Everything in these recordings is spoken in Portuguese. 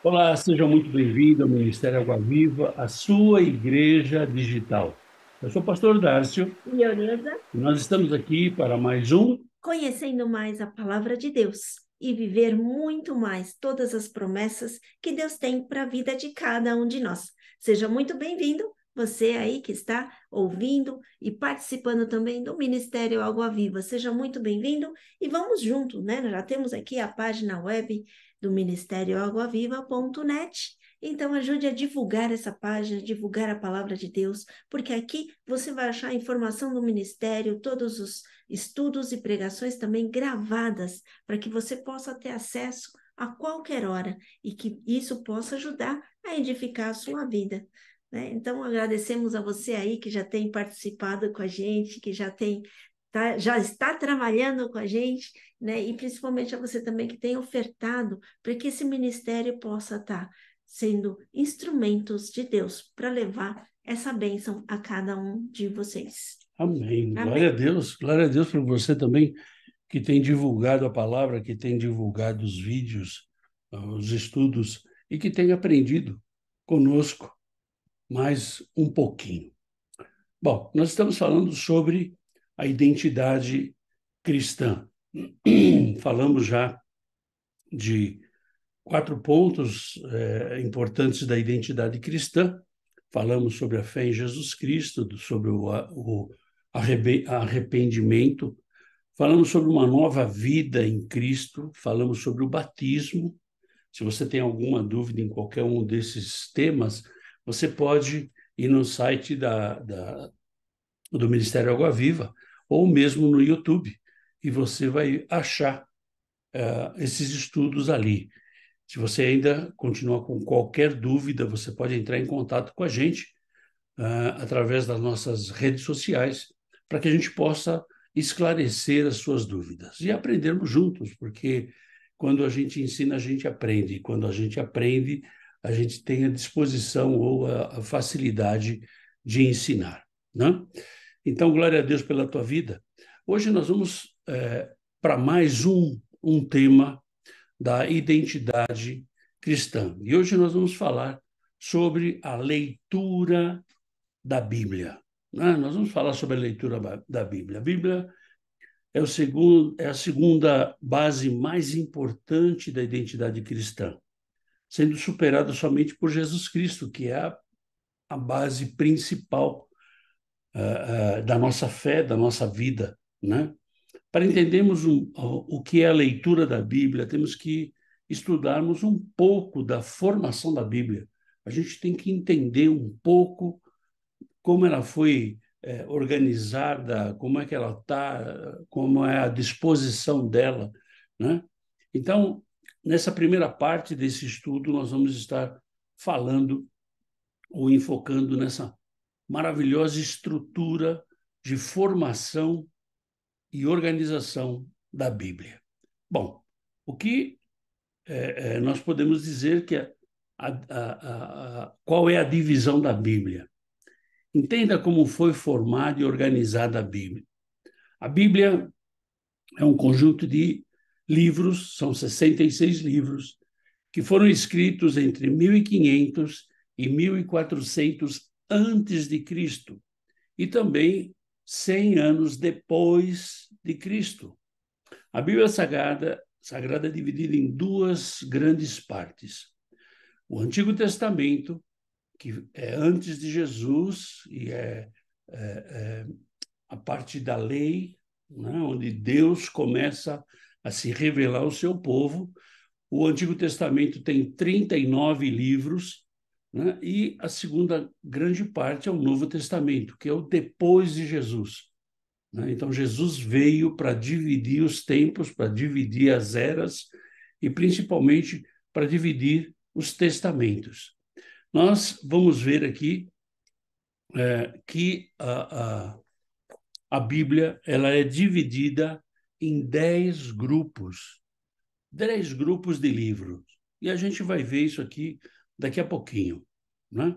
Olá, seja muito bem-vindo ao Ministério Água Viva, a sua igreja digital. Eu sou o pastor Dárcio Leonilda, e nós estamos aqui para mais um. conhecendo mais a palavra de Deus e viver muito mais todas as promessas que Deus tem para a vida de cada um de nós. Seja muito bem-vindo, você aí que está ouvindo e participando também do Ministério Água Viva. Seja muito bem-vindo e vamos junto, né? Nós já temos aqui a página web do Ministério Aguaviva.net. Então, ajude a divulgar essa página, divulgar a palavra de Deus, porque aqui você vai achar a informação do ministério, todos os estudos e pregações também gravadas, para que você possa ter acesso a qualquer hora e que isso possa ajudar a edificar a sua vida, né? Então, agradecemos a você aí que já tem participado com a gente, que já tem, já está trabalhando com a gente, né? E principalmente a você também que tem ofertado para que esse ministério possa estar sendo instrumentos de Deus para levar essa bênção a cada um de vocês. Amém. Amém? Glória a Deus por você também que tem divulgado a palavra, que tem divulgado os vídeos, os estudos e que tem aprendido conosco mais um pouquinho. Bom, nós estamos falando sobre a identidade cristã. Falamos já de quatro pontos importantes da identidade cristã. Falamos sobre a fé em Jesus Cristo, sobre o arrependimento, falamos sobre uma nova vida em Cristo, falamos sobre o batismo. Se você tem alguma dúvida em qualquer um desses temas, você pode ir no site do Ministério Água Viva ou mesmo no YouTube e você vai achar esses estudos ali. Se você ainda continua com qualquer dúvida, você pode entrar em contato com a gente através das nossas redes sociais, para que a gente possa esclarecer as suas dúvidas e aprendermos juntos, porque quando a gente ensina, a gente aprende. E quando a gente aprende, a gente tem a disposição ou a facilidade de ensinar, né? Então, glória a Deus pela tua vida. Hoje nós vamos para mais um tema da identidade cristã. E hoje nós vamos falar sobre a leitura da Bíblia, né? Nós vamos falar sobre a leitura da Bíblia. A Bíblia é a segunda base mais importante da identidade cristã, sendo superada somente por Jesus Cristo, que é a base principal da nossa fé, da nossa vida, né? Para entendermos o que é a leitura da Bíblia, temos que estudarmos um pouco da formação da Bíblia. A gente tem que entender um pouco como ela foi organizada, como é que ela está, como é a disposição dela, né? Então, nessa primeira parte desse estudo, nós vamos estar falando ou enfocando nessa maravilhosa estrutura de formação e organização da Bíblia. Bom, o que nós podemos dizer que qual é a divisão da Bíblia? Entenda como foi formada e organizada a Bíblia. A Bíblia é um conjunto de livros, são 66 livros, que foram escritos entre 1500 e 1400 antes de Cristo e também 100 anos depois de Cristo. A Bíblia Sagrada é dividida em duas grandes partes. O Antigo Testamento, que é antes de Jesus e é a parte da lei, né, onde Deus começa a se revelar ao seu povo. O Antigo Testamento tem 39 livros, né, e a segunda grande parte é o Novo Testamento, que é o depois de Jesus, né? Então, Jesus veio para dividir os tempos, para dividir as eras e, principalmente, para dividir os testamentos. Nós vamos ver aqui que a Bíblia ela é dividida em 10 grupos de livros. E a gente vai ver isso aqui daqui a pouquinho, né?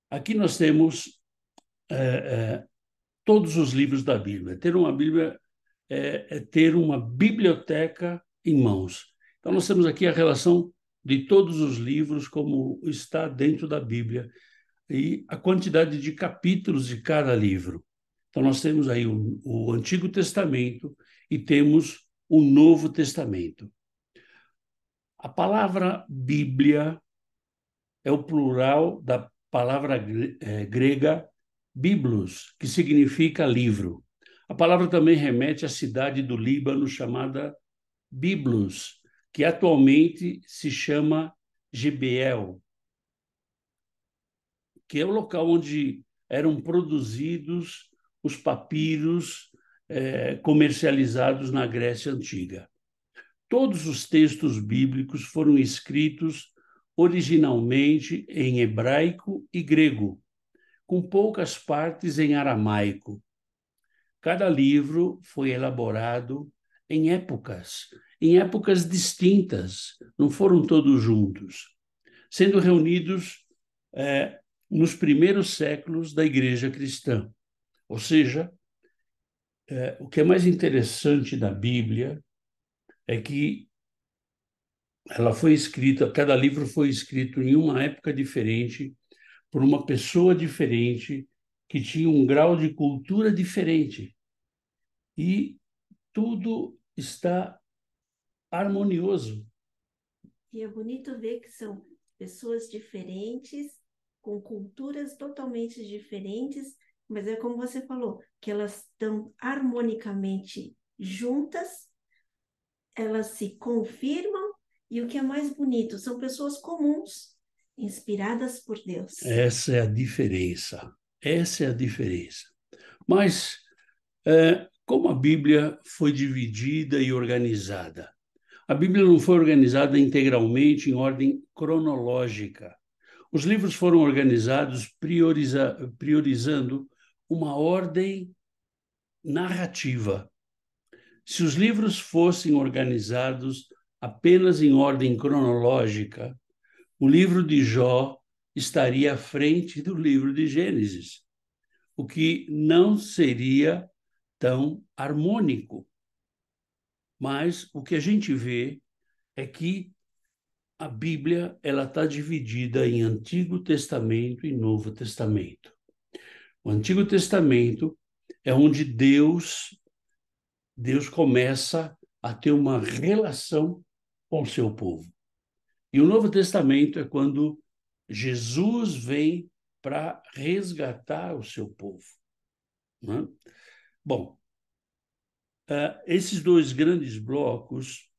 Aqui nós temos é, é, todos os livros da Bíblia. Ter uma Bíblia é ter uma biblioteca em mãos. Então, nós temos aqui a relação de todos os livros, como está dentro da Bíblia, e a quantidade de capítulos de cada livro. Então, nós temos aí o Antigo Testamento e temos o Novo Testamento. A palavra Bíblia é o plural da palavra grega biblos, que significa livro. A palavra também remete à cidade do Líbano chamada Biblos, que atualmente se chama Gibeel, que é o local onde eram produzidos os papiros comercializados na Grécia Antiga. Todos os textos bíblicos foram escritos originalmente em hebraico e grego, com poucas partes em aramaico. Cada livro foi elaborado em épocas distintas, não foram todos juntos, sendo reunidos nos primeiros séculos da Igreja cristã. Ou seja, o que é mais interessante da Bíblia é que cada livro foi escrito em uma época diferente, por uma pessoa diferente, que tinha um grau de cultura diferente. E tudo está harmonioso. E é bonito ver que são pessoas diferentes, com culturas totalmente diferentes, mas é como você falou, que elas estão harmonicamente juntas, elas se confirmam, e o que é mais bonito, são pessoas comuns, inspiradas por Deus. Essa é a diferença. Essa é a diferença. Mas como a Bíblia foi dividida e organizada? A Bíblia não foi organizada integralmente em ordem cronológica. Os livros foram organizados priorizando uma ordem narrativa. Se os livros fossem organizados apenas em ordem cronológica, o livro de Jó estaria à frente do livro de Gênesis, o que não seria tão harmônico. Mas o que a gente vê é que a Bíblia ela está dividida em Antigo Testamento e Novo Testamento. O Antigo Testamento é onde Deus começa a ter uma relação com o seu povo. E o Novo Testamento é quando Jesus vem para resgatar o seu povo. Né? Bom, esses dois grandes blocos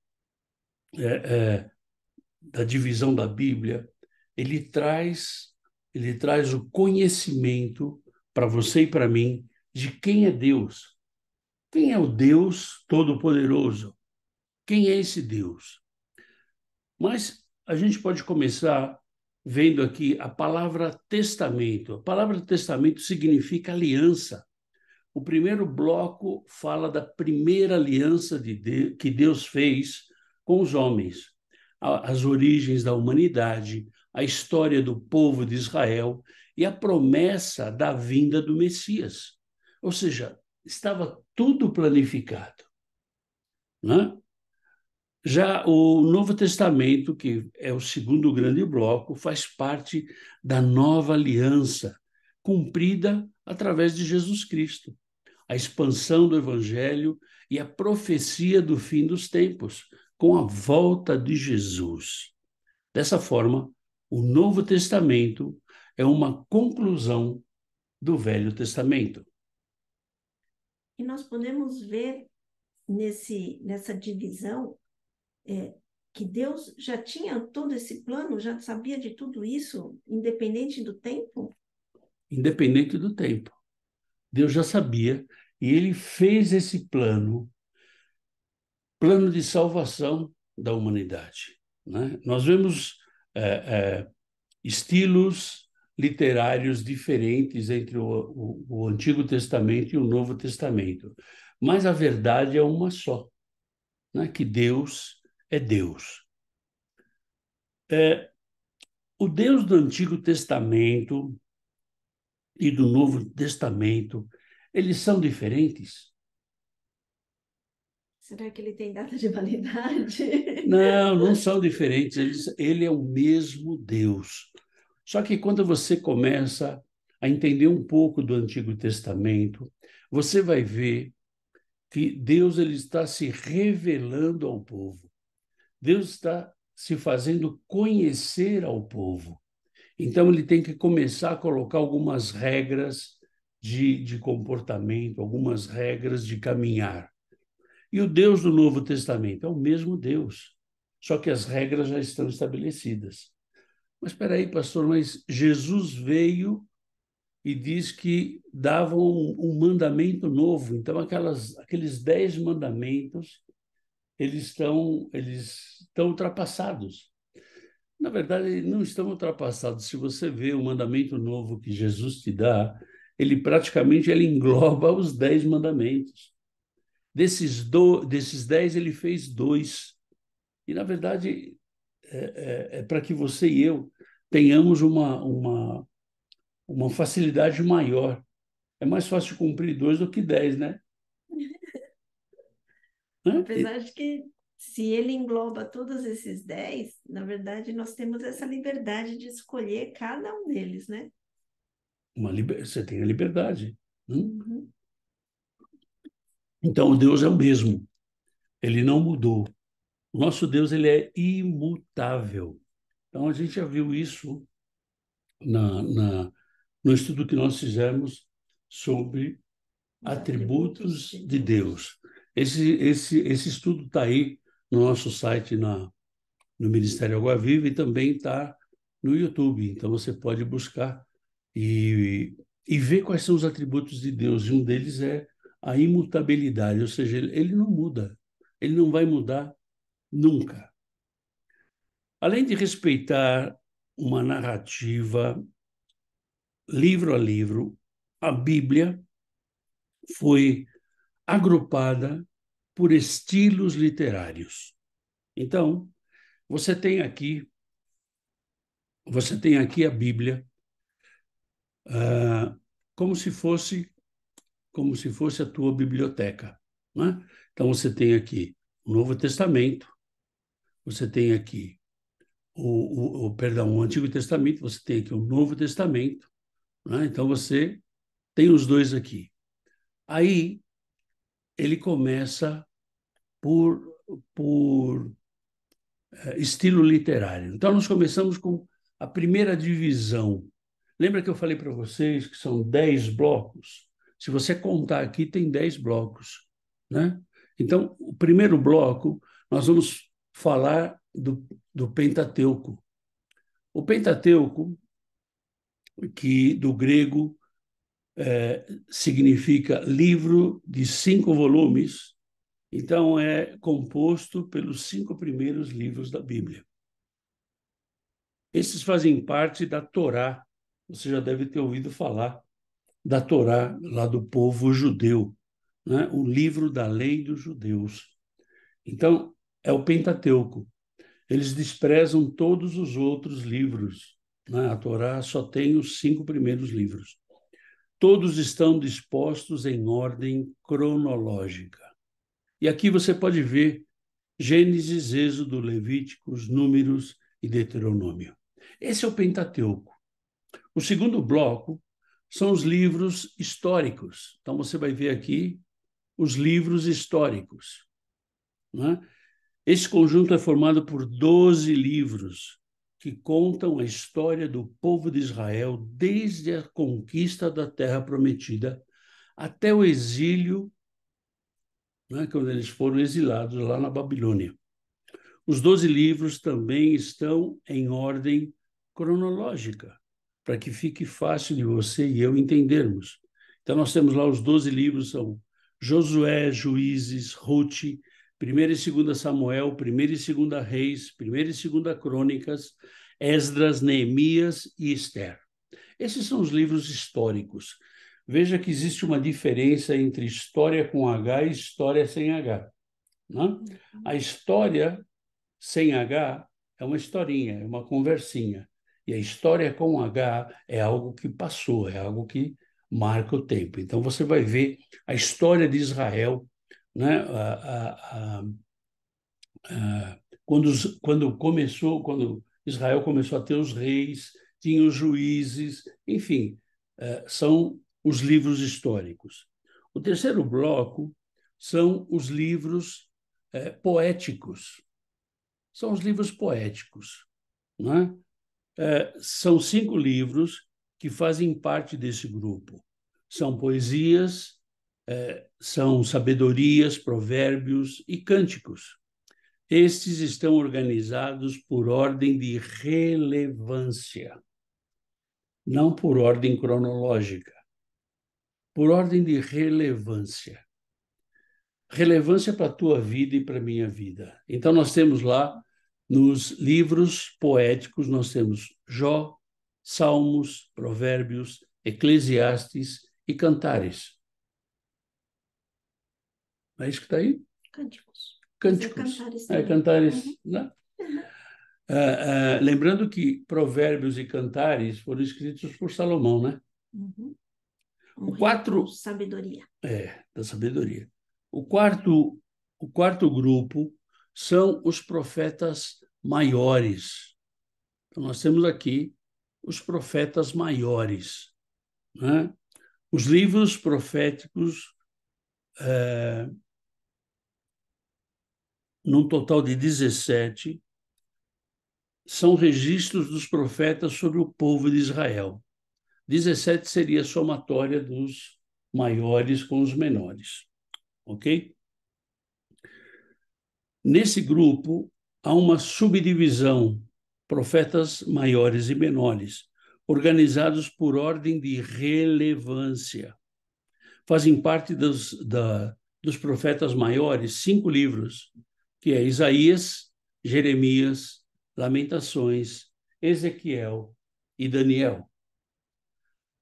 da divisão da Bíblia, ele traz o conhecimento para você e para mim de quem é Deus. Quem é o Deus Todo-Poderoso? Quem é esse Deus? Mas a gente pode começar vendo aqui a palavra testamento. A palavra testamento significa aliança. O primeiro bloco fala da primeira aliança que Deus fez com os homens, as origens da humanidade, a história do povo de Israel e a promessa da vinda do Messias. Ou seja, estava tudo planificado. Né? Já o Novo Testamento, que é o segundo grande bloco, faz parte da nova aliança, cumprida através de Jesus Cristo. A expansão do Evangelho e a profecia do fim dos tempos, com a volta de Jesus. Dessa forma, o Novo Testamento é uma conclusão do Velho Testamento. E nós podemos ver nessa divisão que Deus já tinha todo esse plano, já sabia de tudo isso, independente do tempo? Independente do tempo. Deus já sabia e ele fez esse plano de salvação da humanidade. Né? Nós vemos estilos literários diferentes entre o Antigo Testamento e o Novo Testamento, mas a verdade é uma só, né? Que Deus é Deus. O Deus do Antigo Testamento e do Novo Testamento, eles são diferentes? Será que ele tem data de validade? Não, não são diferentes. Ele é o mesmo Deus. Só que quando você começa a entender um pouco do Antigo Testamento, você vai ver que Deus ele está se revelando ao povo. Deus está se fazendo conhecer ao povo. Então, ele tem que começar a colocar algumas regras de comportamento, algumas regras de caminhar. E o Deus do Novo Testamento é o mesmo Deus, só que as regras já estão estabelecidas. Mas espera aí, pastor, mas Jesus veio e diz que dava um mandamento novo. Então, aqueles 10 mandamentos, eles estão ultrapassados. Na verdade, não estão ultrapassados. Se você vê o mandamento novo que Jesus te dá, ele engloba os 10 mandamentos. Desses 10, ele fez 2. E, na verdade, é para que você e eu tenhamos uma facilidade maior. É mais fácil cumprir 2 do que 10, né? Hã? Apesar de que, se ele engloba todos esses 10, na verdade, nós temos essa liberdade de escolher cada um deles, né? Você tem a liberdade. Uhum. Então, Deus é o mesmo. Ele não mudou. O nosso Deus ele é imutável. Então, a gente já viu isso na, na, no estudo que nós fizemos sobre Os atributos atributos de de Deus. Deus. Esse estudo está aí no nosso site, no Ministério Água Viva, e também está no YouTube. Então, você pode buscar e ver quais são os atributos de Deus. E um deles é a imutabilidade, ou seja, ele não muda. Ele não vai mudar nunca. Além de respeitar uma narrativa livro a livro, a Bíblia foi agrupada por estilos literários. Então, você tem aqui, você tem aqui a Bíblia ah, como se fosse a tua biblioteca, né? Então você tem aqui o Novo Testamento, você tem aqui o Antigo Testamento, você tem aqui o Novo Testamento, né? Então você tem os dois aqui. Aí ele começa por, por estilo literário. Então, nós começamos com a primeira divisão. Lembra que eu falei para vocês que são 10 blocos? Se você contar aqui, tem 10 blocos, né? Então, o primeiro bloco, nós vamos falar do Pentateuco. O Pentateuco, que do grego significa livro de 5 volumes, então é composto pelos 5 primeiros livros da Bíblia. Esses fazem parte da Torá. Você já deve ter ouvido falar da Torá, lá do povo judeu, né? O livro da lei dos judeus. Então, é o Pentateuco. Eles desprezam todos os outros livros, né? A Torá só tem os 5 primeiros livros. Todos estão dispostos em ordem cronológica. E aqui você pode ver Gênesis, Êxodo, Levíticos, Números e Deuteronômio. Esse é o Pentateuco. O segundo bloco são os livros históricos. Então, você vai ver aqui os livros históricos, né? Esse conjunto é formado por 12 livros que contam a história do povo de Israel desde a conquista da Terra Prometida até o exílio, né, quando eles foram exilados lá na Babilônia. Os 12 livros também estão em ordem cronológica, para que fique fácil de você e eu entendermos. Então, nós temos lá os 12 livros, são Josué, Juízes, Ruth, 1ª e 2ª Samuel, 1ª e 2ª Reis, 1ª e 2ª Crônicas, Esdras, Neemias e Esther. Esses são os livros históricos. Veja que existe uma diferença entre história com H e história sem H, né? A história sem H é uma historinha, é uma conversinha. E a história com H é algo que passou, é algo que marca o tempo. Então você vai ver a história de Israel né? Quando Israel começou a ter os reis, tinha os juízes, enfim, são os livros históricos. O terceiro bloco são os livros poéticos. São os livros poéticos, né? São 5 livros que fazem parte desse grupo. São poesias, são sabedorias, provérbios e cânticos. Estes estão organizados por ordem de relevância, não por ordem cronológica, por ordem de relevância. Relevância para a tua vida e para a minha vida. Então, nós temos lá, nos livros poéticos, nós temos Jó, Salmos, Provérbios, Eclesiastes e Cantares. É isso que está aí? Cânticos. Cânticos. Cantares Cantares, uhum. né? Lembrando que Provérbios e Cantares foram escritos por Salomão, né? Uhum. O quarto... Sabedoria. Da sabedoria. O quarto grupo são os profetas maiores. Então, nós temos aqui os profetas maiores, né? Os livros proféticos, num total de 17, são registros dos profetas sobre o povo de Israel. 17 seria a somatória dos maiores com os menores, ok? Nesse grupo, há uma subdivisão, profetas maiores e menores, organizados por ordem de relevância. Fazem parte dos profetas maiores 5 livros, que é Isaías, Jeremias, Lamentações, Ezequiel e Daniel.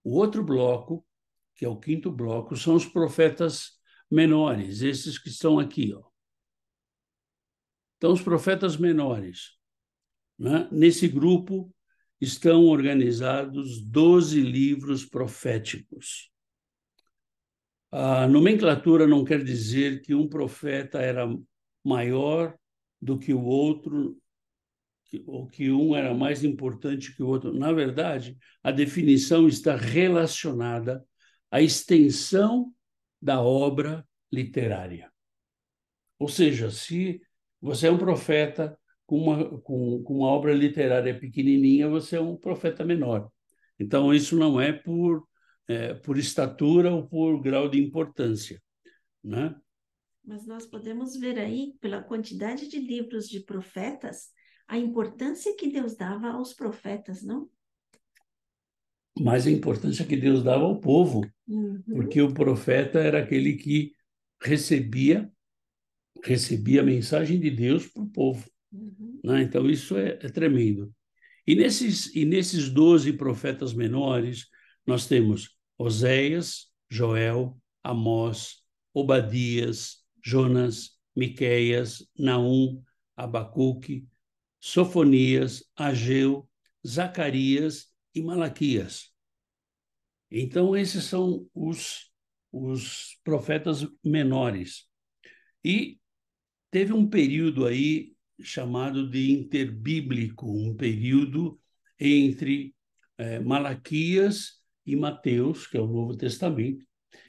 O outro bloco, que é o 5º bloco, são os profetas menores, esses que estão aqui, ó. Então, os profetas menores, né? Nesse grupo estão organizados 12 livros proféticos. A nomenclatura não quer dizer que um profeta era maior do que o outro, ou que um era mais importante que o outro. Na verdade, a definição está relacionada à extensão da obra literária. Ou seja, se você é um profeta com uma obra literária pequenininha, você é um profeta menor. Então, isso não é por estatura ou por grau de importância, né? Mas nós podemos ver aí, pela quantidade de livros de profetas, a importância que Deus dava aos profetas, não? Mas a importância que Deus dava ao povo, porque o profeta era aquele que recebia a mensagem de Deus para o povo, né? Então, isso é tremendo. E nesses 12 profetas menores, nós temos Oséias, Joel, Amós, Obadias, Jonas, Miqueias, Naum, Abacuque, Sofonias, Ageu, Zacarias e Malaquias. Então, esses são os profetas menores. E teve um período aí chamado de interbíblico, um período entre Malaquias e Mateus, que é o Novo Testamento,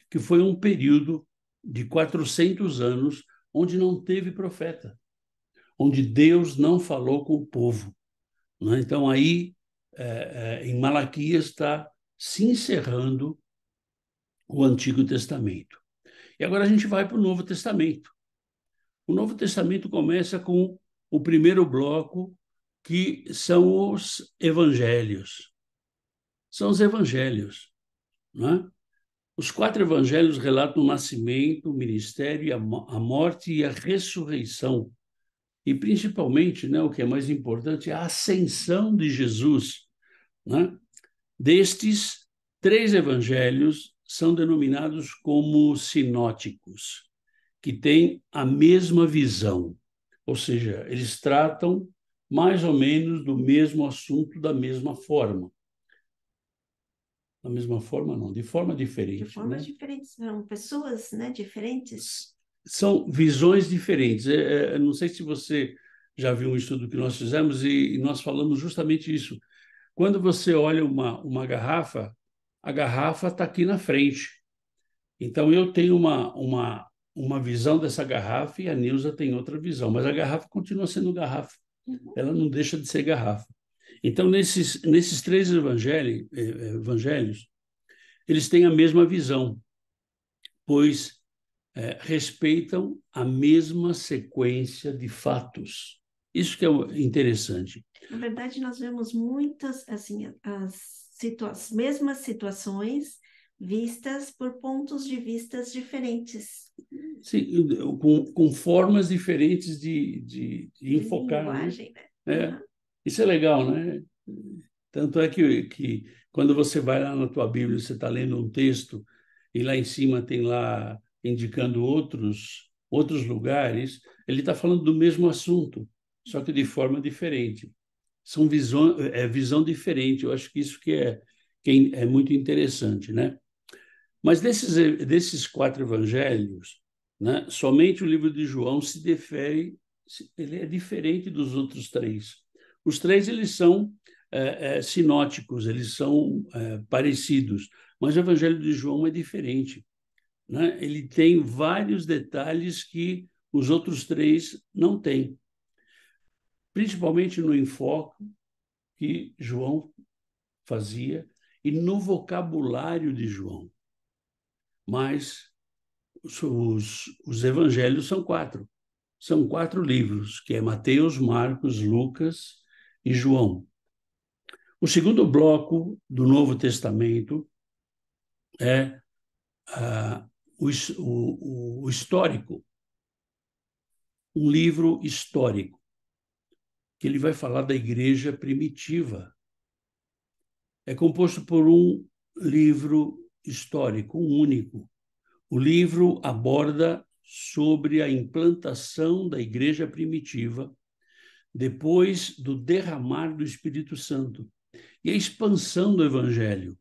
que foi um período de 400 anos onde não teve profeta, onde Deus não falou com o povo, né? Então, aí, em Malaquias está se encerrando o Antigo Testamento. E agora a gente vai para o Novo Testamento. O Novo Testamento começa com o primeiro bloco, que são os evangelhos. São os evangelhos, né? Os 4 evangelhos relatam o nascimento, o ministério, a morte e a ressurreição. E, principalmente, né, o que é mais importante, a ascensão de Jesus, né? Destes, 3 evangelhos são denominados como sinóticos, que têm a mesma visão, ou seja, eles tratam mais ou menos do mesmo assunto da mesma forma. Da mesma forma, não, de forma diferente. De formas diferentes, são pessoas, né, diferentes. são visões diferentes. Não sei se você já viu um estudo que nós fizemos e nós falamos justamente isso. Quando você olha uma garrafa, a garrafa está aqui na frente. Então, eu tenho uma visão dessa garrafa e a Nilza tem outra visão, mas a garrafa continua sendo garrafa. Ela não deixa de ser garrafa. Então, nesses três evangelhos, eles têm a mesma visão, pois respeitam a mesma sequência de fatos. Isso que é interessante. Na verdade, nós vemos muitas, assim, mesmas situações vistas por pontos de vistas diferentes. Sim, com formas diferentes de enfocar, né? Linguagem, né? Uhum. Isso é legal, né? Tanto é que quando você vai lá na tua Bíblia, você está lendo um texto e lá em cima tem lá indicando outros lugares, ele está falando do mesmo assunto, só que de forma diferente. São visão diferente. Eu acho que isso que é muito interessante, né? Mas desses quatro evangelhos, né, somente o livro de João se difere, ele é diferente dos outros três. Os três eles são sinóticos, eles são parecidos, mas o evangelho de João é diferente, né? Ele tem vários detalhes que os outros três não têm, principalmente no enfoque que João fazia e no vocabulário de João. Mas os evangelhos são quatro. São quatro livros, que é Mateus, Marcos, Lucas e João. O segundo bloco do Novo Testamento é o histórico, um livro histórico, que ele vai falar da igreja primitiva. É composto por um livro histórico, um único. O livro aborda sobre a implantação da igreja primitiva depois do derramar do Espírito Santo e a expansão do Evangelho.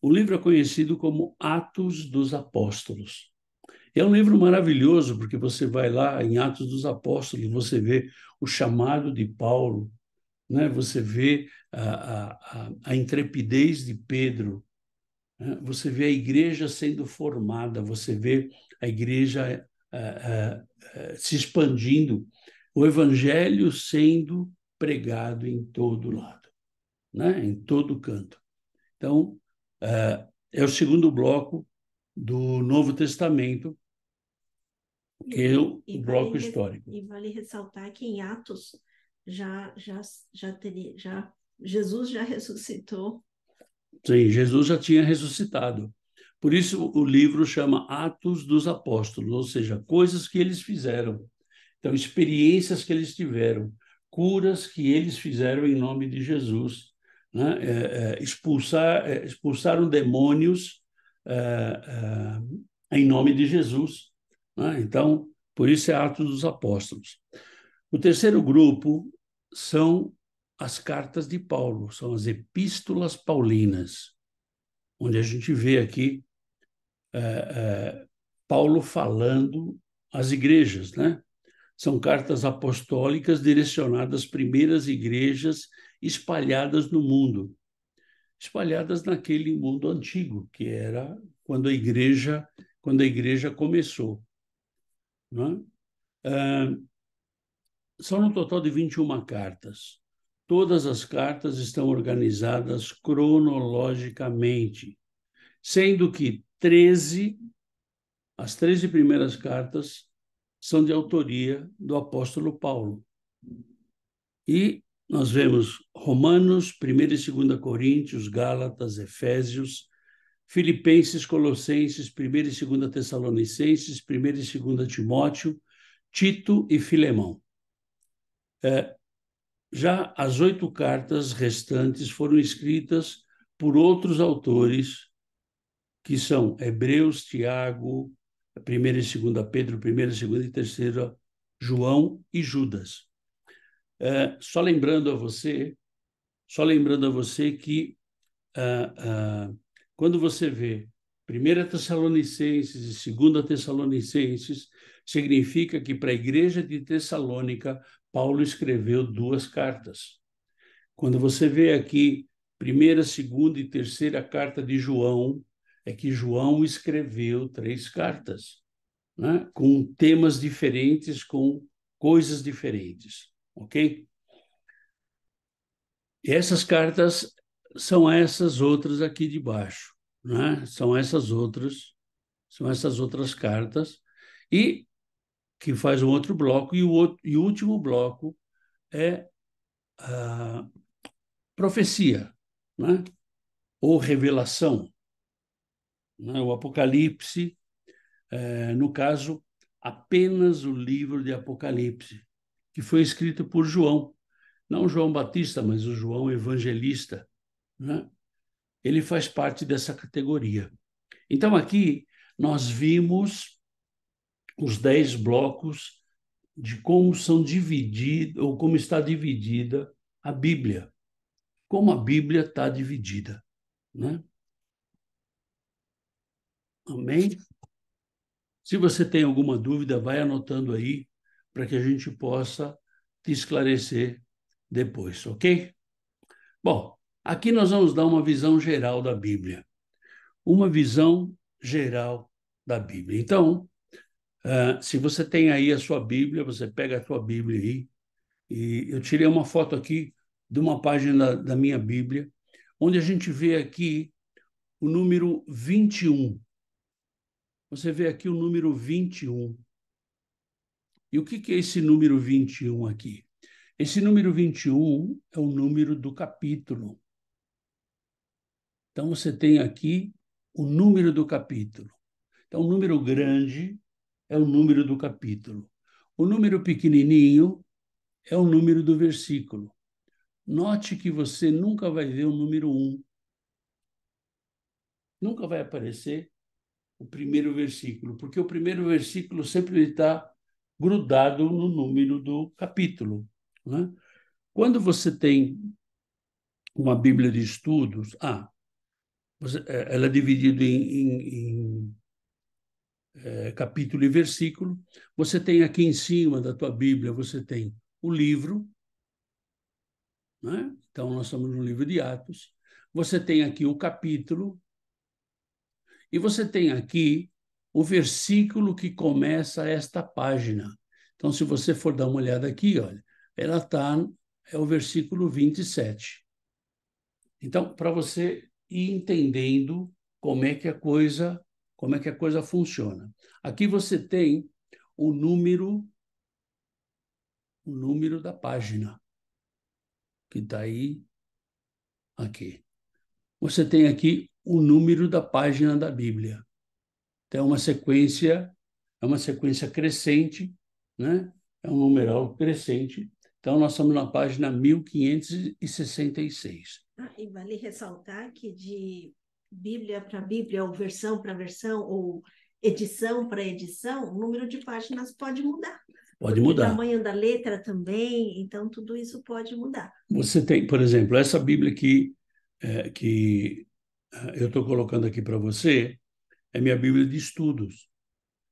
O livro é conhecido como Atos dos Apóstolos. É um livro maravilhoso, porque você vai lá em Atos dos Apóstolos, você vê o chamado de Paulo, né? Você vê a intrepidez de Pedro, né? Você vê a igreja sendo formada, você vê a igreja se expandindo, o evangelho sendo pregado em todo lado, né? Em todo canto. Então, é o segundo bloco do Novo Testamento, que é o bloco histórico. E vale ressaltar que em Atos Jesus já ressuscitou. Sim, Jesus já tinha ressuscitado. Por isso o livro chama Atos dos Apóstolos, ou seja, coisas que eles fizeram. Então, experiências que eles tiveram, curas que eles fizeram em nome de Jesus, né? Expulsaram demônios em nome de Jesus, né? Então, por isso é Atos dos Apóstolos. O terceiro grupo são as cartas de Paulo, são as epístolas paulinas, onde a gente vê aqui Paulo falando às igrejas, né? São cartas apostólicas direcionadas às primeiras igrejas espalhadas no mundo, espalhadas naquele mundo antigo, que era quando a igreja começou, né? São no total de 21 cartas. Todas as cartas estão organizadas cronologicamente, sendo que as 13 primeiras cartas são de autoria do apóstolo Paulo. E nós vemos Romanos, 1ª e 2ª Coríntios, Gálatas, Efésios, Filipenses, Colossenses, 1ª e 2ª Tessalonicenses, 1ª e 2ª Timóteo, Tito e Filemão. Já as 8 cartas restantes foram escritas por outros autores, que são Hebreus, Tiago, 1ª e 2ª Pedro, 1ª, 2ª e 3ª João e Judas. Só lembrando a você que quando você vê 1 Tessalonicenses e 2 Tessalonicenses significa que para a igreja de Tessalônica, Paulo escreveu 2 cartas. Quando você vê aqui 1ª, 2ª e 3ª carta de João, é que João escreveu 3 cartas, né? Com temas diferentes, com coisas diferentes, ok? E essas cartas são essas outras aqui de baixo, né? São essas outras cartas, e que faz um outro bloco, e o último bloco é a profecia, né? Ou revelação, né? O Apocalipse, no caso, apenas o livro de Apocalipse, que foi escrito por João, não João Batista, mas o João Evangelista, né? Ele faz parte dessa categoria. Então, aqui nós vimos os 10 blocos de como são divididos, ou como está dividida a Bíblia. Como a Bíblia está dividida, né? Amém? Se você tem alguma dúvida, vai anotando aí para que a gente possa te esclarecer depois, ok? Bom, aqui nós vamos dar uma visão geral da Bíblia. Uma visão geral da Bíblia. Então, se você tem aí a sua Bíblia, você pega a sua Bíblia aí, e eu tirei uma foto aqui de uma página da minha Bíblia, onde a gente vê aqui o número 21. Você vê aqui o número 21. E o que é esse número 21 aqui? Esse número 21 é o número do capítulo. Então, você tem aqui o número do capítulo. Então, o número grande é o número do capítulo. O número pequenininho é o número do versículo. Note que você nunca vai ver o número 1. Nunca vai aparecer o primeiro versículo, porque o primeiro versículo sempre está grudado no número do capítulo, né? Quando você tem uma Bíblia de estudos, ela é dividida em capítulo e versículo. Você tem aqui em cima da tua Bíblia, você tem o livro, né? Então, nós estamos no livro de Atos. Você tem aqui o capítulo, e você tem aqui o versículo que começa esta página. Então, se você for dar uma olhada aqui, olha, ela é o versículo 27. Então, para você ir entendendo como é que a coisa funciona. Aqui você tem o número da página, que está aí, aqui. Você tem aqui o número da página da Bíblia. Então, é uma sequência crescente, né? É um numeral crescente. Então, nós estamos na página 1566. E vale ressaltar que de Bíblia para Bíblia, ou versão para versão, ou edição para edição, o número de páginas pode mudar. Pode O mudar. tamanho da letra também, então tudo isso pode mudar. Você tem, por exemplo, essa Bíblia que eu estou colocando aqui para você, é minha Bíblia de estudos.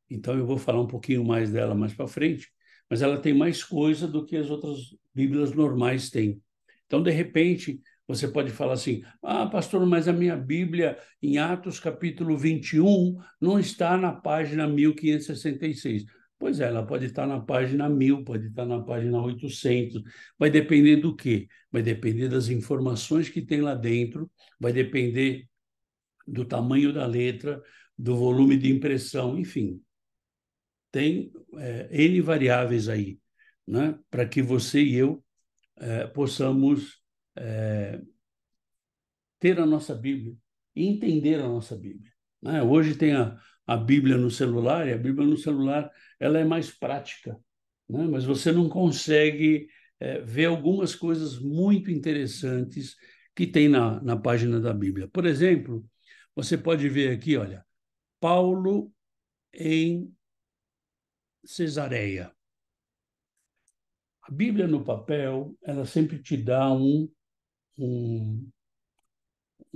Então, eu vou falar um pouquinho mais dela mais para frente, mas ela tem mais coisa do que as outras Bíblias normais têm. Então, de repente, você pode falar assim: pastor, mas a minha Bíblia, em Atos capítulo 21, não está na página 1566. Pois é, ela pode estar na página 1000, pode estar na página 800. Vai depender do quê? Vai depender das informações que tem lá dentro, vai depender do tamanho da letra, do volume de impressão, enfim. Tem N variáveis aí, né? Para que você e eu possamos ter a nossa Bíblia e entender a nossa Bíblia, né? Hoje tem a Bíblia no celular, e a Bíblia no celular ela é mais prática, né? Mas você não consegue ver algumas coisas muito interessantes que tem na página da Bíblia. Por exemplo, você pode ver aqui, olha, Paulo em Cesareia. A Bíblia no papel, ela sempre te dá um,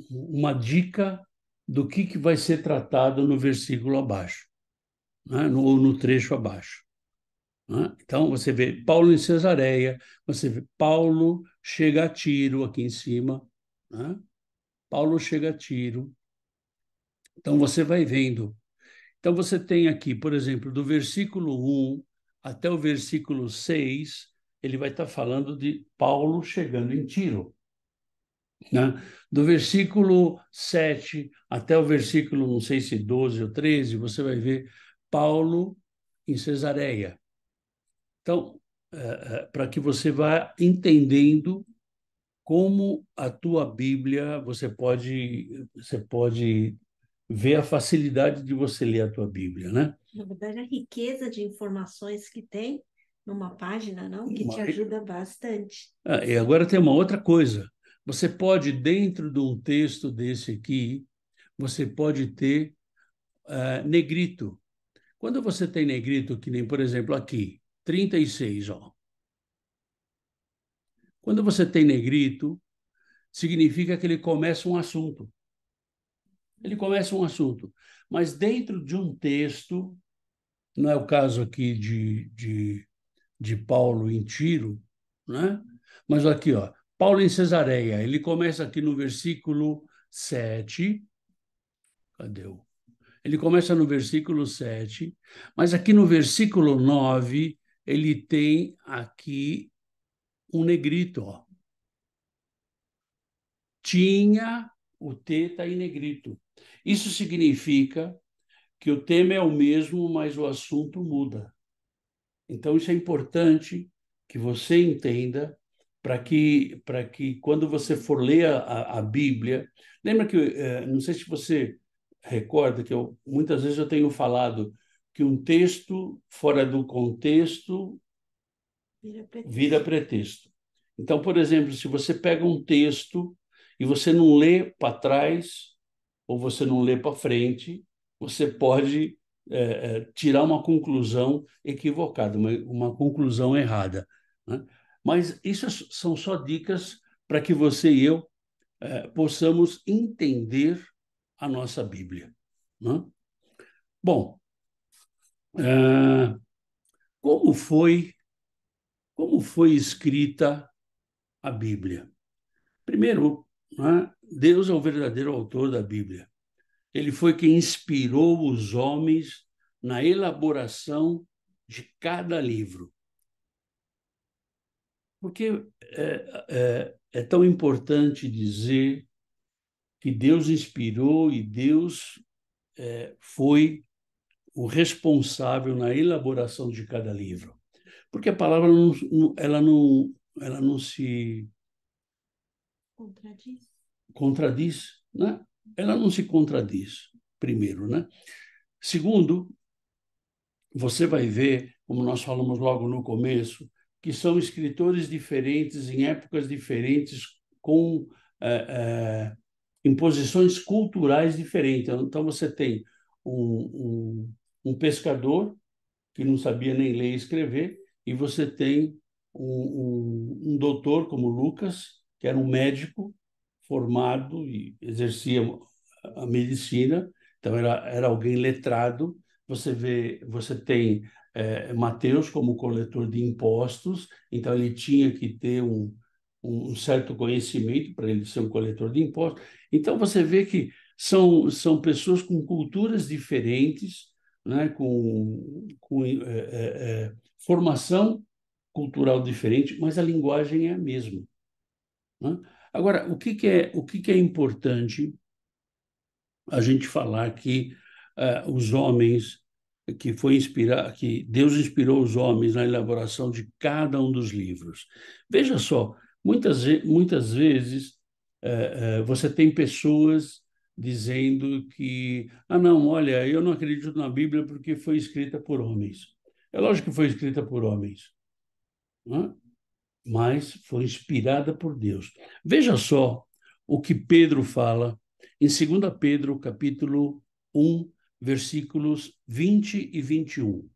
uma dica do que vai ser tratado no versículo abaixo, né? no trecho abaixo. Né? Então, você vê Paulo em Cesareia, você vê Paulo chega a Tiro aqui em cima, né? Paulo chega a Tiro. Então, você vai vendo. Então, você tem aqui, por exemplo, do versículo 1 até o versículo 6, ele vai estar falando de Paulo chegando em Tiro. Né? Do versículo 7 até o versículo, não sei se 12 ou 13, você vai ver Paulo em Cesareia. Então, para que você vá entendendo como a tua Bíblia, você pode ver a facilidade de você ler a tua Bíblia, né? Na verdade, a riqueza de informações que tem numa página, não? Que te ajuda bastante. E agora tem uma outra coisa. Você pode, dentro de um texto desse aqui, você pode ter negrito. Quando você tem negrito, que nem, por exemplo, aqui, 36, ó. Quando você tem negrito, significa que ele começa um assunto. Ele começa um assunto. Mas dentro de um texto, não é o caso aqui de Paulo em Tiro, né? Mas aqui, ó, Paulo em Cesareia, ele começa aqui no versículo 7. Cadê o? Ele começa no versículo 7, mas aqui no versículo 9, ele tem aqui um negrito, ó. Tinha o T está em negrito. Isso significa que o tema é o mesmo, mas o assunto muda. Então, isso é importante que você entenda para que quando você for ler a Bíblia, lembra que, não sei se você recorda que muitas vezes eu tenho falado que um texto fora do contexto vira pretexto. Então, por exemplo, se você pega um texto e você não lê para trás ou você não lê para frente, você pode tirar uma conclusão equivocada, uma conclusão errada, né? Mas isso são só dicas para que você e eu possamos entender a nossa Bíblia, né? Bom, uh, como foi como foi escrita a Bíblia? Primeiro, né, Deus é o verdadeiro autor da Bíblia. Ele foi quem inspirou os homens na elaboração de cada livro. Porque é tão importante dizer que Deus inspirou e Deus foi o responsável na elaboração de cada livro. Porque a palavra ela não se contradiz, né? Ela não se contradiz, primeiro, né? Segundo, você vai ver, como nós falamos logo no começo, que são escritores diferentes em épocas diferentes, com imposições culturais diferentes. Então, você tem um pescador que não sabia nem ler e escrever, e você tem um doutor como Lucas, que era um médico formado e exercia a medicina, então era alguém letrado. Você tem Mateus como coletor de impostos, então ele tinha que ter um certo conhecimento para ele ser um coletor de impostos. Então você vê que são pessoas com culturas diferentes, né, com formação cultural diferente, mas a linguagem é a mesma, né? Agora, o que é importante a gente falar que os homens que Deus inspirou os homens na elaboração de cada um dos livros. Veja só, muitas vezes você tem pessoas dizendo que, não, olha, eu não acredito na Bíblia porque foi escrita por homens. É lógico que foi escrita por homens, né? Mas foi inspirada por Deus. Veja só o que Pedro fala em 2 Pedro, capítulo 1, versículos 20 e 21.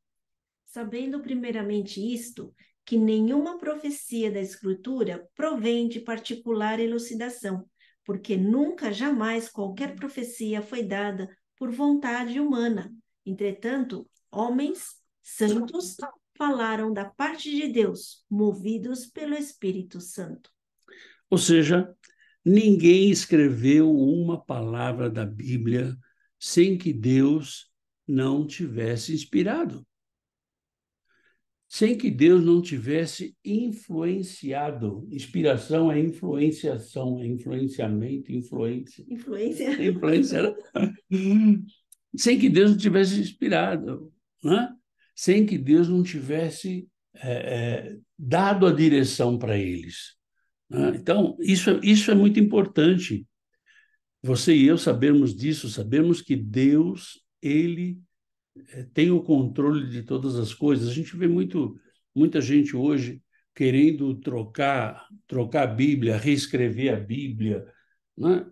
Sabendo primeiramente isto, que nenhuma profecia da Escritura provém de particular elucidação, porque nunca, jamais qualquer profecia foi dada por vontade humana. Entretanto, homens santos falaram da parte de Deus, movidos pelo Espírito Santo. Ou seja, ninguém escreveu uma palavra da Bíblia sem que Deus não tivesse inspirado, sem que Deus não tivesse influenciado. Inspiração é influenciação, é influenciamento, influência. Influência. Influência. Sem que Deus não tivesse inspirado, né? Sem que Deus não tivesse dado a direção para eles, né? Então, isso é muito importante. Você e eu sabemos disso, sabemos que Deus, ele tem o controle de todas as coisas. A gente vê muita gente hoje querendo trocar a Bíblia, reescrever a Bíblia, né?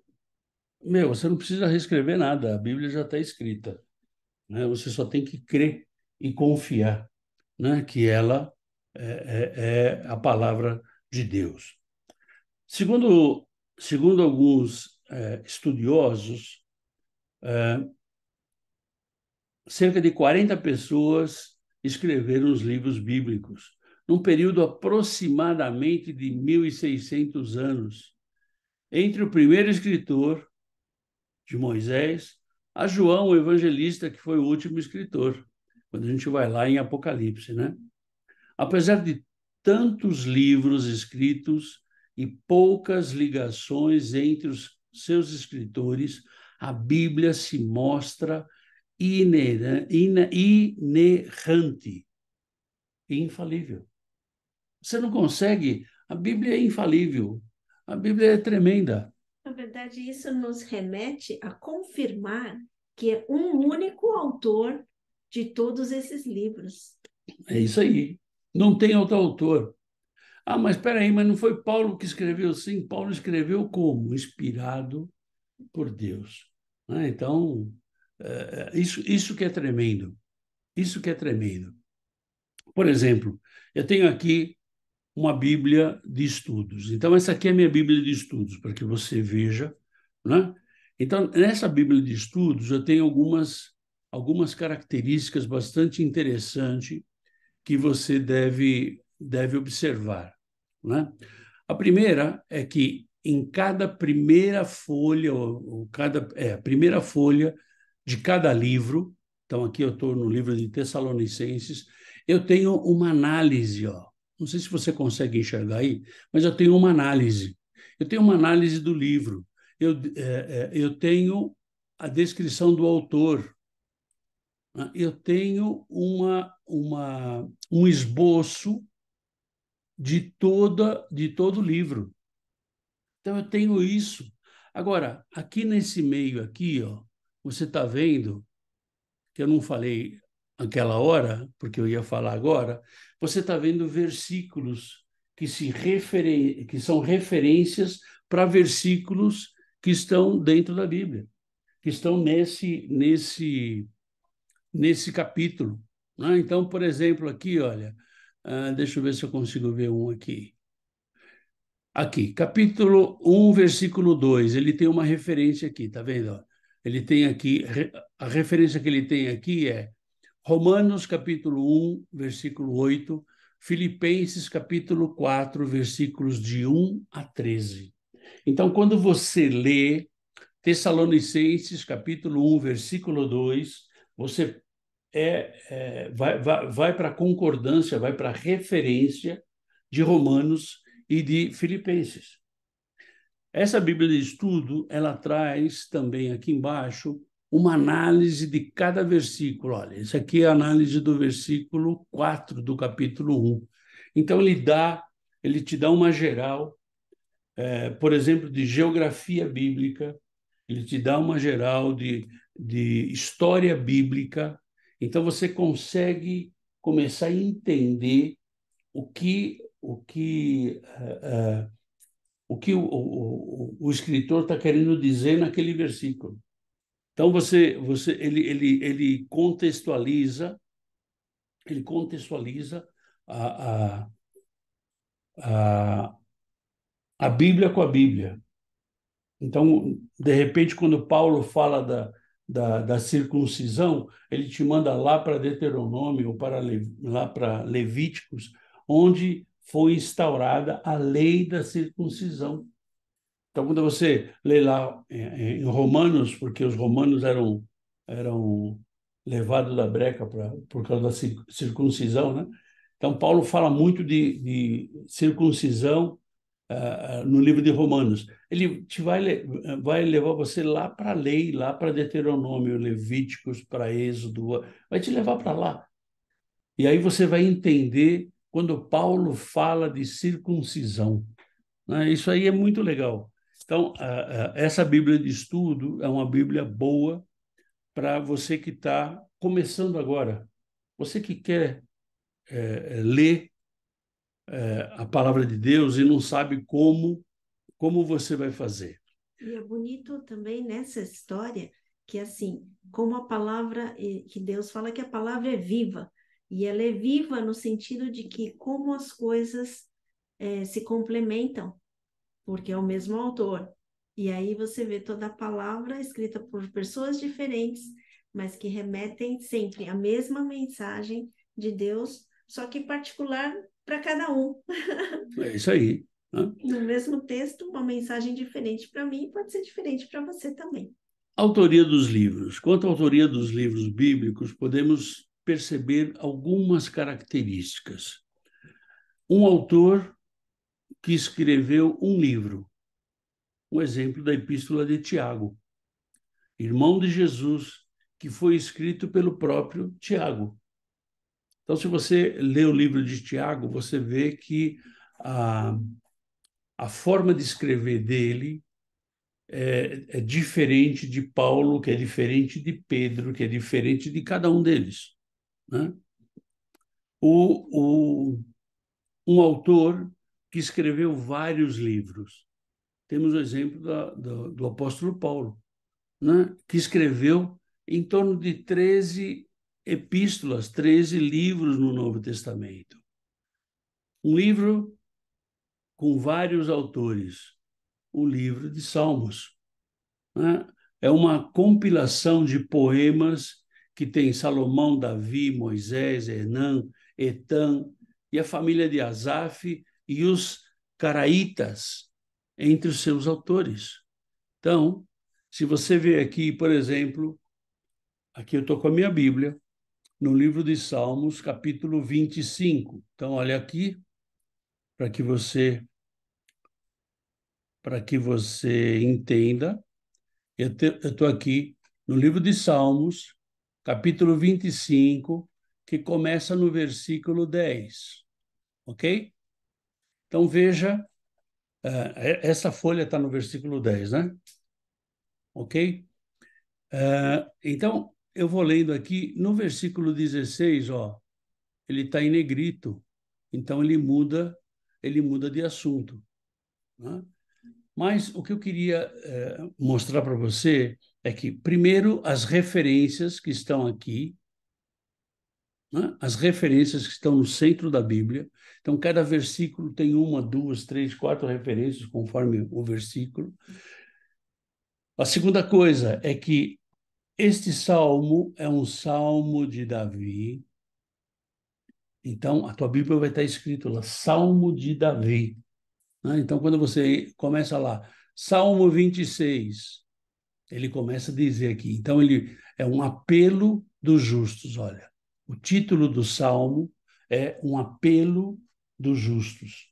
Meu, você não precisa reescrever nada, a Bíblia já está escrita, né? Você só tem que crer e confiar, né? Que ela é a palavra de Deus. Segundo alguns estudiosos, cerca de 40 pessoas escreveram os livros bíblicos, num período aproximadamente de 1.600 anos, entre o primeiro escritor, de Moisés, a João, o evangelista, que foi o último escritor, quando a gente vai lá em Apocalipse, né? Apesar de tantos livros escritos e poucas ligações entre os seus escritores, a Bíblia se mostra inerrante e infalível. Você não consegue, a Bíblia é infalível, a Bíblia é tremenda. Na verdade, isso nos remete a confirmar que é um único autor de todos esses livros. É isso aí. Não tem outro autor. Ah, mas espera aí, mas não foi Paulo que escreveu? Sim, Paulo escreveu como? Inspirado por Deus, né? Então, isso que é tremendo. Isso que é tremendo. Por exemplo, eu tenho aqui uma Bíblia de estudos. Então, essa aqui é a minha Bíblia de estudos, para que você veja, né? Então, nessa Bíblia de estudos, eu tenho algumas características bastante interessantes que você deve observar, né? A primeira é que em cada primeira folha, a primeira folha de cada livro, então aqui eu estou no livro de Tessalonicenses, eu tenho uma análise, ó. Não sei se você consegue enxergar aí, mas eu tenho uma análise. Eu tenho uma análise do livro. Eu tenho a descrição do autor. Eu tenho um esboço de todo o livro. Então, eu tenho isso. Agora, aqui nesse meio aqui, ó, você está vendo que eu não falei aquela hora, porque eu ia falar agora, você está vendo versículos que são referências para versículos que estão dentro da Bíblia, que estão nesse capítulo, né? Então, por exemplo, aqui, olha, deixa eu ver se eu consigo ver um aqui. Aqui, capítulo 1, versículo 2, ele tem uma referência aqui, tá vendo? Ele tem aqui, a referência que ele tem aqui é Romanos, capítulo 1, versículo 8, Filipenses, capítulo 4, versículos de 1 a 13. Então, quando você lê Tessalonicenses, capítulo 1, versículo 2, você vai para a concordância, vai para a referência de Romanos e de Filipenses. Essa Bíblia de Estudo, ela traz também aqui embaixo uma análise de cada versículo. Olha, esse aqui é a análise do versículo 4 do capítulo 1. Então, ele te dá uma geral, por exemplo, de geografia bíblica, ele te dá uma geral de história bíblica. Então, você consegue começar a entender o que o escritor está querendo dizer naquele versículo. Então, ele contextualiza a, a, a Bíblia com a Bíblia. Então, de repente, quando Paulo fala da circuncisão, ele te manda lá para Deuteronômio, ou lá para Levíticos, onde foi instaurada a lei da circuncisão. Então, quando você lê lá em Romanos, porque os romanos eram levados da breca por causa da circuncisão, né? Então, Paulo fala muito de circuncisão no livro de Romanos. Ele vai levar você lá para a lei, lá para Deuteronômio, Levíticos, para Êxodo, vai te levar para lá. E aí você vai entender quando Paulo fala de circuncisão, né? Isso aí é muito legal. Então, essa Bíblia de estudo é uma Bíblia boa para você que está começando agora. Você que quer ler a palavra de Deus e não sabe como você vai fazer. E é bonito também nessa história que, assim, como a palavra, que Deus fala que a palavra é viva, e ela é viva no sentido de que como as coisas se complementam, porque é o mesmo autor. E aí você vê toda a palavra escrita por pessoas diferentes, mas que remetem sempre à mesma mensagem de Deus, só que particular para cada um. É isso aí, né? No mesmo texto, uma mensagem diferente para mim pode ser diferente para você também. Autoria dos livros. Quanto à autoria dos livros bíblicos, podemos perceber algumas características. Um autor que escreveu um livro, um exemplo da Epístola de Tiago, irmão de Jesus, que foi escrito pelo próprio Tiago. Então, se você lê o livro de Tiago, você vê que a forma de escrever dele é diferente de Paulo, que é diferente de Pedro, que é diferente de cada um deles, né? Um autor que escreveu vários livros. Temos o exemplo do apóstolo Paulo, né? Que escreveu em torno de 13 epístolas, 13 livros no Novo Testamento. Um livro com vários autores, o livro de Salmos, né? É uma compilação de poemas que tem Salomão, Davi, Moisés, Enã, Etã e a família de Asaf e os caraítas entre os seus autores. Então, se você vê aqui, por exemplo, aqui eu estou com a minha Bíblia, no livro de Salmos, capítulo 25. Então, olha aqui, para que você entenda. Eu estou aqui no livro de Salmos, capítulo 25, que começa no versículo 10. Ok? Então, veja, essa folha está no versículo 10, né? Ok? Então, eu vou lendo aqui, no versículo 16, ó, ele está em negrito, então ele muda de assunto, né? Mas o que eu queria mostrar para você é que, primeiro, as referências que estão aqui, né? As referências que estão no centro da Bíblia. Então, cada versículo tem uma, duas, três, quatro referências, conforme o versículo. A segunda coisa é que este salmo é um salmo de Davi. Então, a tua Bíblia vai estar escrito lá, Salmo de Davi, né? Então, quando você começa lá, Salmo 26, ele começa a dizer aqui. Então, ele é um apelo dos justos. Olha, o título do Salmo é um apelo dos justos.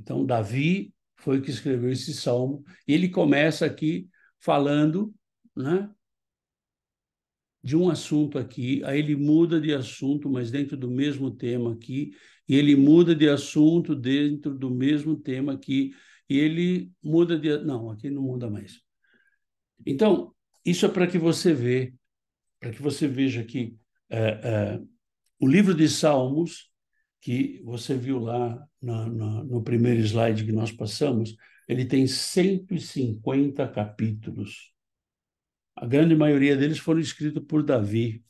Então, Davi foi o que escreveu esse Salmo. E ele começa aqui falando, né, de um assunto aqui, aí ele muda de assunto, mas dentro do mesmo tema aqui, e ele muda de assunto dentro do mesmo tema aqui, e ele muda de... Não, aqui não muda mais. Então, isso é para que você veja que o livro de Salmos, que você viu lá no primeiro slide que nós passamos, ele tem 150 capítulos. A grande maioria deles foram escritos por Davi,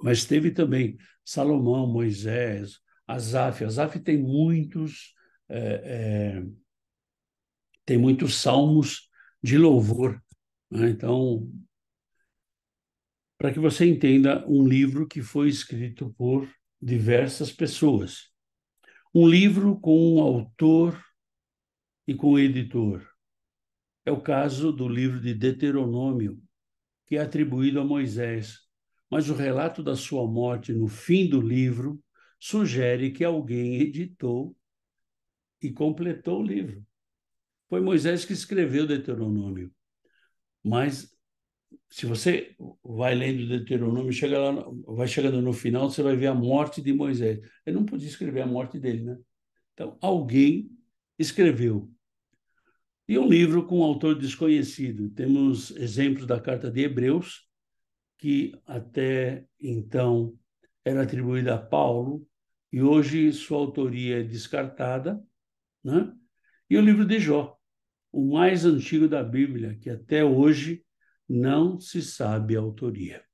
mas teve também Salomão, Moisés, Asaf. Asaf tem muitos salmos de louvor, né? Então, para que você entenda um livro que foi escrito por diversas pessoas. Um livro com um autor e com um editor. É o caso do livro de Deuteronômio, que é atribuído a Moisés, mas o relato da sua morte no fim do livro sugere que alguém editou e completou o livro. Foi Moisés que escreveu Deuteronômio, mas se você vai lendo Deuteronômio, chega lá, vai chegando no final, você vai ver a morte de Moisés. Ele não podia escrever a morte dele, né? Então, alguém escreveu. E um livro com um autor desconhecido. Temos exemplos da carta de Hebreus, que até então era atribuída a Paulo, e hoje sua autoria é descartada, né? E o livro de Jó, o mais antigo da Bíblia, que até hoje não se sabe a autoria.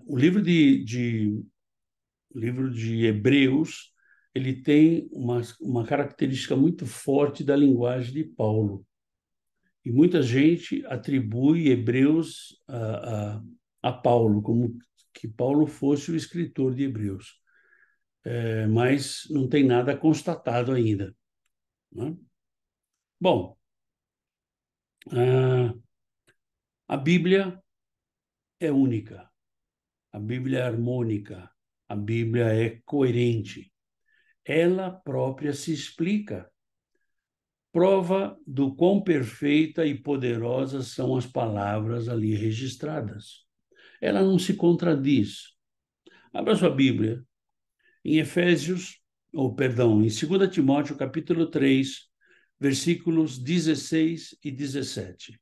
O livro de Hebreus, ele tem uma característica muito forte da linguagem de Paulo. E muita gente atribui Hebreus a Paulo, como que Paulo fosse o escritor de Hebreus. Mas não tem nada constatado ainda, né? Bom, a Bíblia é única, a Bíblia é harmônica, a Bíblia é coerente. Ela própria se explica. Prova do quão perfeita e poderosas são as palavras ali registradas. Ela não se contradiz. Abra sua Bíblia em Efésios, ou perdão, em 2 Timóteo, capítulo 3, versículos 16 e 17.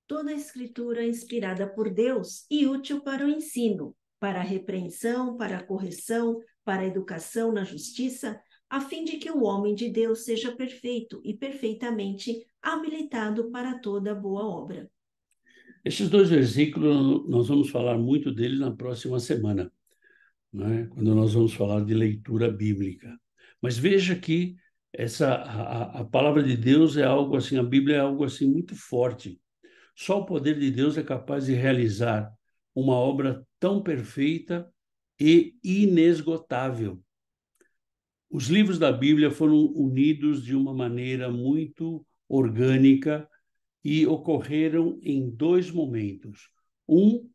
Toda a escritura é inspirada por Deus e útil para o ensino, para a repreensão, para a correção, para a educação na justiça, a fim de que o homem de Deus seja perfeito e perfeitamente habilitado para toda boa obra. Esses dois versículos, nós vamos falar muito deles na próxima semana, né? Quando nós vamos falar de leitura bíblica. Mas veja que a palavra de Deus é algo assim, a Bíblia é algo assim muito forte. Só o poder de Deus é capaz de realizar uma obra tão perfeita e inesgotável. Os livros da Bíblia foram unidos de uma maneira muito orgânica e ocorreram em dois momentos. Um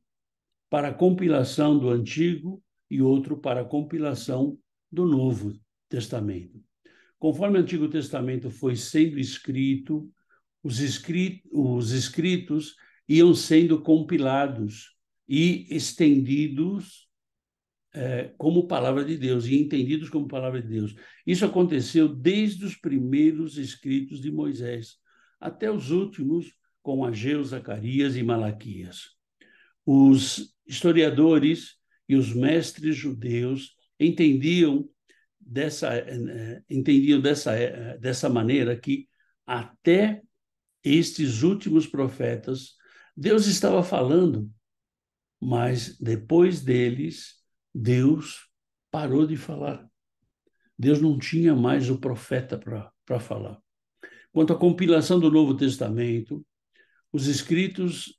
para a compilação do Antigo e outro para a compilação do Novo Testamento. Conforme o Antigo Testamento foi sendo escrito, os escritos iam sendo compilados e estendidos como palavra de Deus e entendidos como palavra de Deus. Isso aconteceu desde os primeiros escritos de Moisés até os últimos com Ageu, Zacarias e Malaquias. Os historiadores e os mestres judeus entendiam dessa maneira que até estes últimos profetas, Deus estava falando, mas depois deles, Deus parou de falar. Deus não tinha mais o profeta para falar. Quanto à compilação do Novo Testamento, os escritos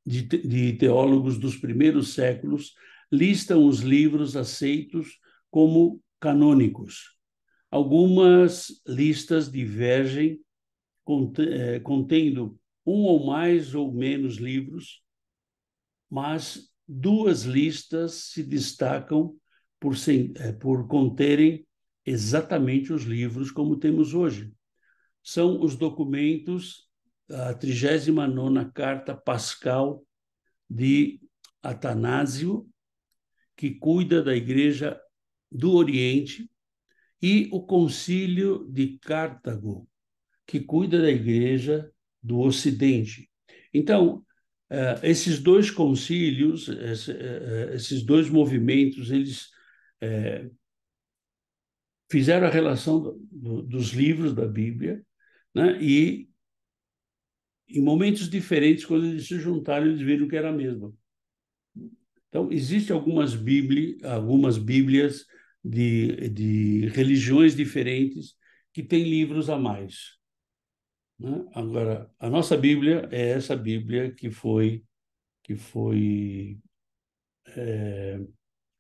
de teólogos dos primeiros séculos listam os livros aceitos como canônicos. Algumas listas divergem, contendo um ou mais ou menos livros, mas duas listas se destacam por conterem exatamente os livros como temos hoje. São os documentos, a 39ª Carta Pascal de Atanásio, que cuida da Igreja do Oriente, e o Concílio de Cartago, que cuida da Igreja do Ocidente. Então, esses dois concílios, esses dois movimentos, eles fizeram a relação dos livros da Bíblia, né? E em momentos diferentes, quando eles se juntaram, eles viram que era a mesma. Então, existem algumas Bíblias de religiões diferentes que têm livros a mais. né? Agora, a nossa Bíblia é essa Bíblia que foi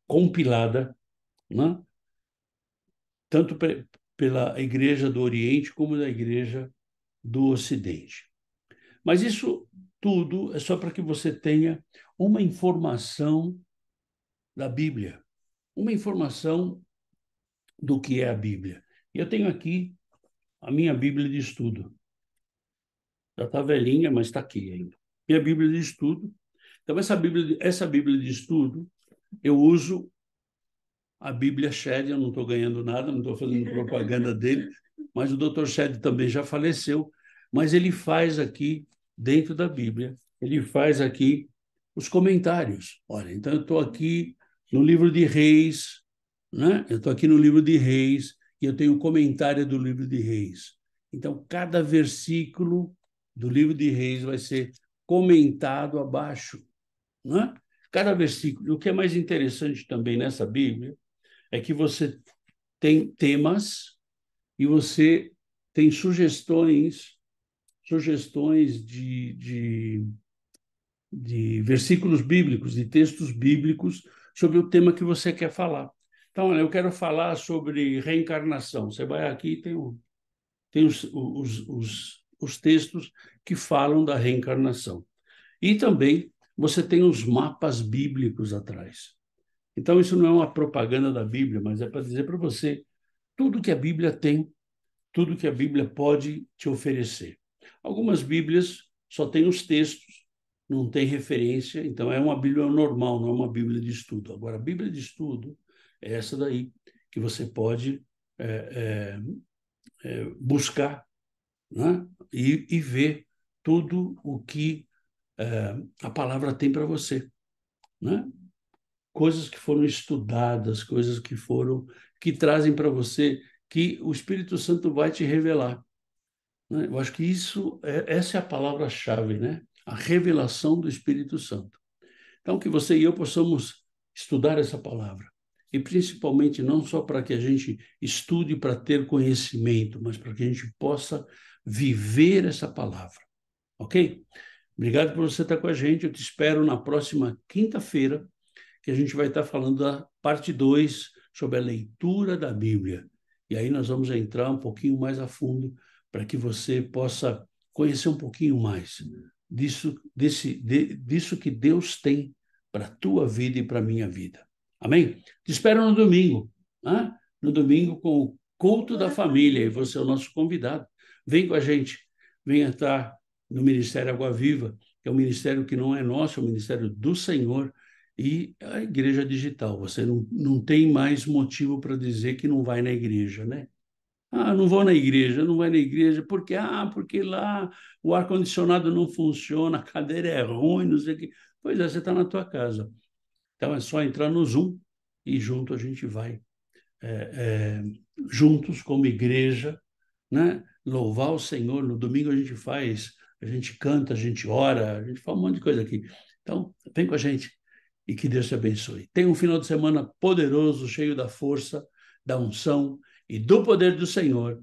compilada, né? Tanto pela Igreja do Oriente como da Igreja do Ocidente. Mas isso tudo é só para que você tenha uma informação da Bíblia, uma informação do que é a Bíblia. E eu tenho aqui a minha Bíblia de estudo. Já está velhinha, mas está aqui ainda. Minha Bíblia de estudo. Então, essa Bíblia de estudo, eu uso a Bíblia Shed, eu não estou ganhando nada, não estou fazendo propaganda dele, mas o Dr. Shed também já faleceu, mas ele faz aqui, dentro da Bíblia, ele faz aqui os comentários. Olha, então eu estou aqui no livro de Reis, né? Eu estou aqui no livro de Reis e eu tenho o comentário do livro de Reis. Então, cada versículo do livro de Reis vai ser comentado abaixo, né? Cada versículo. O que é mais interessante também nessa Bíblia é que você tem temas e você tem sugestões de versículos bíblicos, de textos bíblicos sobre o tema que você quer falar. Então, olha, eu quero falar sobre reencarnação. Você vai aqui e tem os textos que falam da reencarnação. E também você tem os mapas bíblicos atrás. Então, isso não é uma propaganda da Bíblia, mas é para dizer para você tudo que a Bíblia tem, tudo que a Bíblia pode te oferecer. Algumas Bíblias só têm os textos, não tem referência, então é uma Bíblia normal, não é uma Bíblia de estudo. Agora, a Bíblia de estudo é essa daí, que você pode buscar, né? E ver tudo o que a palavra tem para você, né? Coisas que foram estudadas, coisas que trazem para você, que o Espírito Santo vai te revelar, né? Eu acho que essa é a palavra-chave, né? A revelação do Espírito Santo. Então, que você e eu possamos estudar essa palavra. E principalmente não só para que a gente estude para ter conhecimento, mas para que a gente possa viver essa palavra. Ok? Obrigado por você estar com a gente. Eu te espero na próxima quinta-feira, que a gente vai estar falando da parte 2 sobre a leitura da Bíblia. E aí nós vamos entrar um pouquinho mais a fundo para que você possa conhecer um pouquinho mais disso que Deus tem para a tua vida e para a minha vida. Amém? Te espero no domingo, né? No domingo com o culto da família, e você é o nosso convidado. Vem com a gente, venha estar no Ministério Água Viva, que é um ministério que não é nosso, é um ministério do Senhor, e a igreja digital. Você não tem mais motivo para dizer que não vai na igreja, né? Ah, não vou na igreja, não vai na igreja, porque lá o ar-condicionado não funciona, a cadeira é ruim, não sei o quê. Pois é, você está na tua casa. Então é só entrar no Zoom e junto a gente vai, juntos como igreja, né? Louvar o Senhor. No domingo a gente canta, a gente ora, a gente faz um monte de coisa aqui. Então, vem com a gente e que Deus te abençoe. Tenha um final de semana poderoso, cheio da força, da unção e do poder do Senhor.